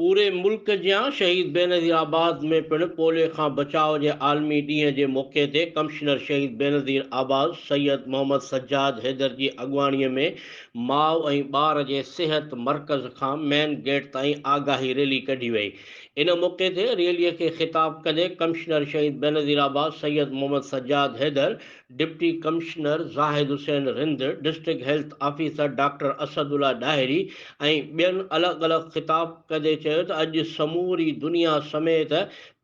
पूरे मुल्क जा शहीद बेनज़ीर आबाद में पिणु पोलियो खां बचाव जे आलमी ॾींहं जे मौक़े ते कमिश्नर शहीद बेनज़ीर आबाद सैयद मोहम्मद सज्जाद हैदर जी अॻुवाणीअ में माउ ऐं ॿार जे सिहत मर्कज़ खां मेन गेट ताईं आगाही रैली कढी वई। इन मौक़े ते रैलीअ खे ख़िताब कंदे commissioner Shaheed Benazir Abad Syed Mohammad Sajjad Haider, deputy commissioner Zahid Hussain Rind, district health officer doctor Asadullah Dahiri ऐं ॿियनि अलॻि अलॻि ख़िताब कंदे चयो त अॼु समूरी दुनिया समेत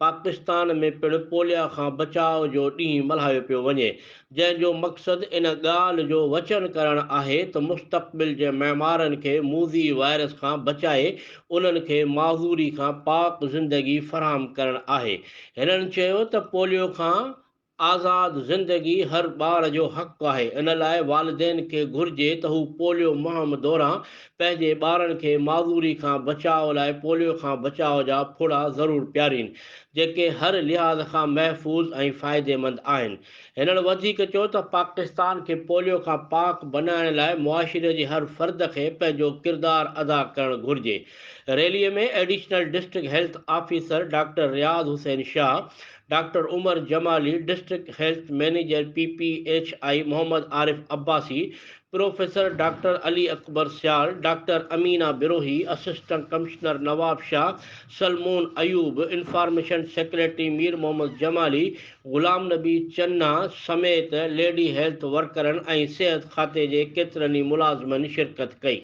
पाकिस्तान में पिणु पोलियो खां बचाव जो ॾींहुं मल्हायो पियो वञे, जंहिंजो मक़सदु इन ॻाल्हि जो वचन करणु आहे त मुस्तक़बिल जे महिमारनि खे मूज़ी वायरस खां बचाए उन्हनि खे माज़ूरी खां पाक ज़िंदगी फ़राहम करणु आहे। हिननि चयो त पोलियो खां आज़ाद ज़िंदगी हर ॿार जो हक़ आहे। इन लाइ वालिदैन खे घुर्जे त हू पोलियो मुहिम दौरान पंहिंजे ॿारनि खे माज़ूरी खां बचाव लाइ पोलियो खां बचाव जा फुड़ा ज़रूरु पियारीनि, जेके हर लिहाज़ खां महफ़ूज़ ऐं फ़ाइदेमंद आहिनि। हिननि वधीक चयो त पाकिस्तान खे पोलियो खां पाक बनाइण लाइ मुआशिरे जे हर फ़र्द खे पंहिंजो किरदारु अदा करणु घुरिजे। रैलीअ में additional district health officer doctor Riaz Hussain Shah, doctor Umar Jamali, district health manager PPHI Mohammad Arif Abbasi, professor doctor Ali Akbar Sial, doctor Amina Birohi, assistant commissioner Nawab Shah, Salmoon Ayub, information secretary Mir Mohammad Jamali, Ghulam Nabi Channa समेत लेडी हेल्थ वर्करनि ऐं सिहत खाते जे केतिरनि ई मुलाज़िमनि शिरकत कई।